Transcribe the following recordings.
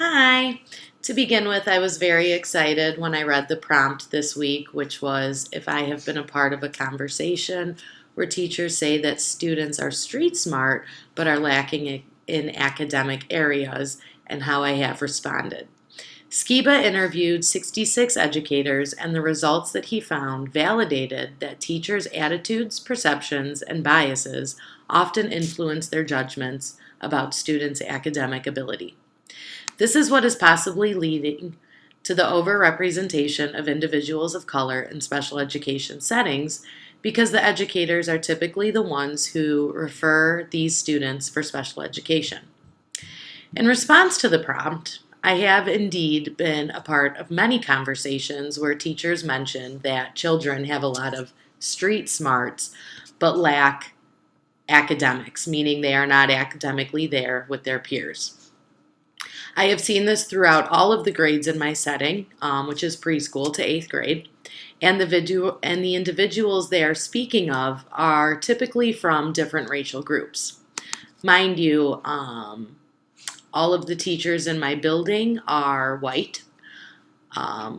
Hi. To begin with, I was very excited when I read the prompt this week, which was if I have been a part of a conversation where teachers say that students are street smart but are lacking in academic areas, and how I have responded. Skiba interviewed 66 educators, and the results that he found validated that teachers' attitudes, perceptions, and biases often influence their judgments about students' academic ability. This is what is possibly leading to the overrepresentation of individuals of color in special education settings because the educators are typically the ones who refer these students for special education. In response to the prompt, I have indeed been a part of many conversations where teachers mention that children have a lot of street smarts but lack academics, meaning they are not academically there with their peers. I have seen this throughout all of the grades in my setting, which is preschool to eighth grade, and the individuals they are speaking of are typically from different racial groups. Mind you, all of the teachers in my building are white.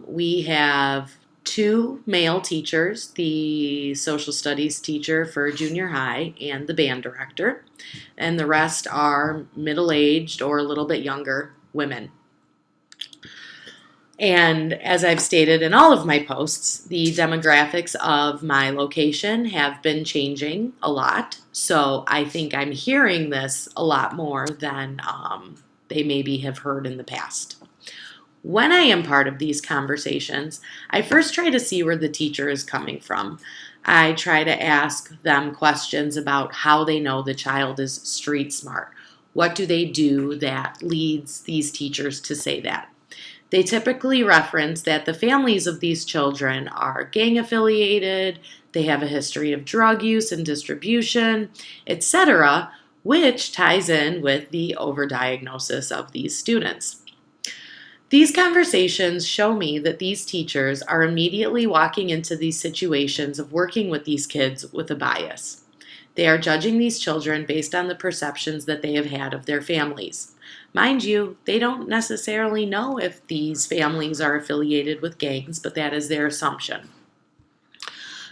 We have two male teachers, the social studies teacher for junior high and the band director, and the rest are middle-aged or a little bit younger women. And as I've stated in all of my posts, the demographics of my location have been changing a lot. So I think I'm hearing this a lot more than they maybe have heard in the past. When I am part of these conversations, I first try to see where the teacher is coming from. I try to ask them questions about how they know the child is street smart. What do they do that leads these teachers to say that? They typically reference that the families of these children are gang affiliated, they have a history of drug use and distribution, etc., which ties in with the overdiagnosis of these students. These conversations show me that these teachers are immediately walking into these situations of working with these kids with a bias. They are judging these children based on the perceptions that they have had of their families. Mind you, they don't necessarily know if these families are affiliated with gangs, but that is their assumption.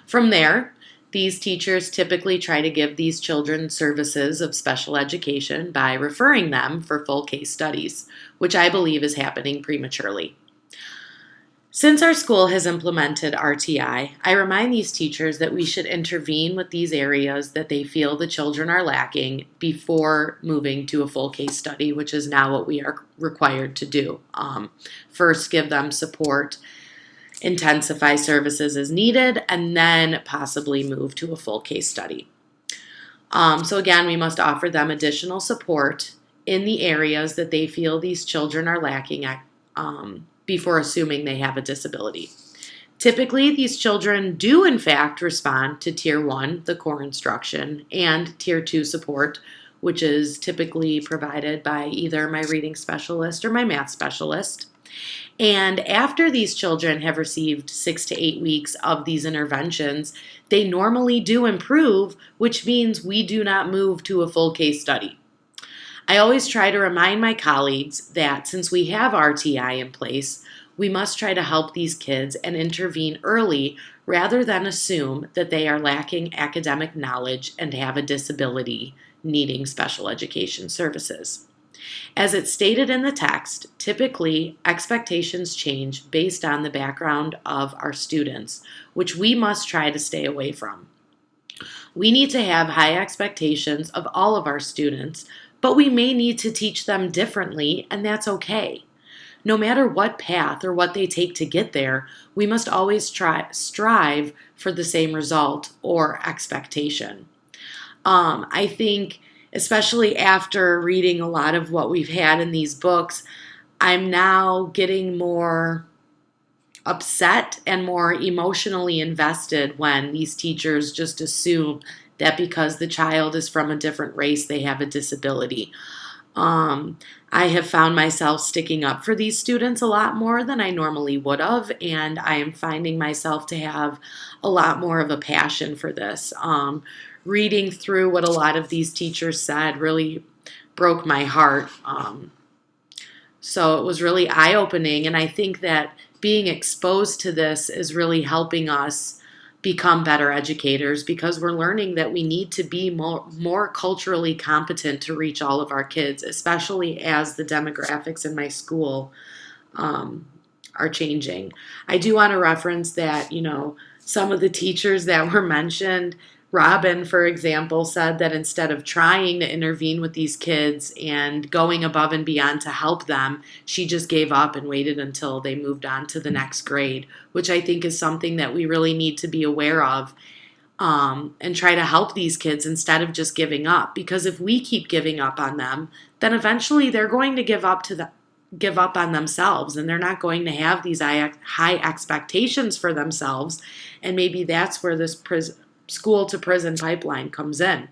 From there, these teachers typically try to give these children services of special education by referring them for full case studies, which I believe is happening prematurely. Since our school has implemented RTI, I remind these teachers that we should intervene with these areas that they feel the children are lacking before moving to a full case study, which is now what we are required to do. First, give them support, intensify services as needed, and then possibly move to a full case study. So again, we must offer them additional support in the areas that they feel these children are lacking at, before assuming they have a disability. Typically, these children do in fact respond to Tier 1, the core instruction, and Tier 2 support, which is typically provided by either my reading specialist or my math specialist. And after these children have received 6 to 8 weeks of these interventions, they normally do improve, which means we do not move to a full case study. I always try to remind my colleagues that since we have RTI in place, we must try to help these kids and intervene early rather than assume that they are lacking academic knowledge and have a disability needing special education services. As it's stated in the text, typically expectations change based on the background of our students, which we must try to stay away from. We need to have high expectations of all of our students, but we may need to teach them differently, and that's okay. No matter what path or what they take to get there, we must always strive for the same result or expectation. I think, especially after reading a lot of what we've had in these books, I'm now getting more upset and more emotionally invested when these teachers just assume that because the child is from a different race, they have a disability. I have found myself sticking up for these students a lot more than I normally would have, and I am finding myself to have a lot more of a passion for this. Reading through what a lot of these teachers said really broke my heart. So it was really eye-opening, and I think that being exposed to this is really helping us become better educators because we're learning that we need to be more culturally competent to reach all of our kids, especially as the demographics in my school um, are changing. I do want to reference that, some of the teachers that were mentioned, Robin, for example, said that instead of trying to intervene with these kids and going above and beyond to help them, she just gave up and waited until they moved on to the next grade, which I think is something that we really need to be aware of, and try to help these kids instead of just giving up. Because if we keep giving up on them, then eventually they're going to give up on themselves, and they're not going to have these high expectations for themselves. And maybe that's where this school to prison pipeline comes in.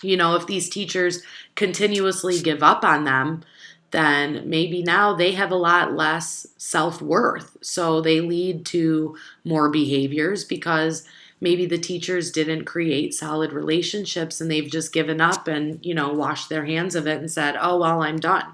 If these teachers continuously give up on them, then maybe now they have a lot less self-worth. So they lead to more behaviors because maybe the teachers didn't create solid relationships and they've just given up and, washed their hands of it and said, oh, well, I'm done.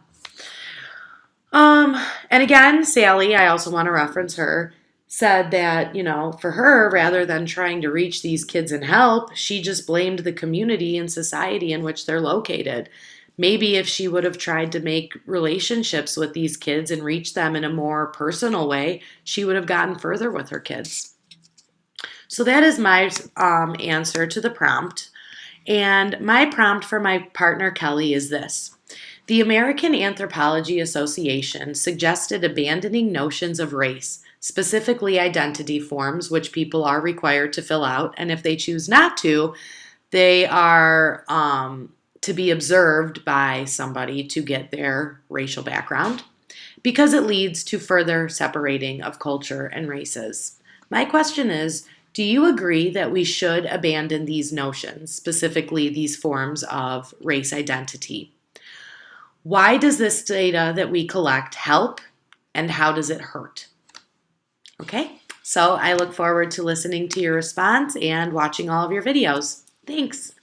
And again, Sally, I also want to reference her, said that, for her, rather than trying to reach these kids and help, she just blamed the community and society in which they're located. Maybe if she would have tried to make relationships with these kids and reach them in a more personal way, she would have gotten further with her kids. So that is my answer to the prompt. And my prompt for my partner, Kelly, is this. The American Anthropology Association suggested abandoning notions of race, specifically identity forms, which people are required to fill out, and if they choose not to, they are to be observed by somebody to get their racial background, because it leads to further separating of culture and races. My question is, do you agree that we should abandon these notions, specifically these forms of race identity? Why does this data that we collect help, and how does it hurt? Okay, so I look forward to listening to your response and watching all of your videos. Thanks.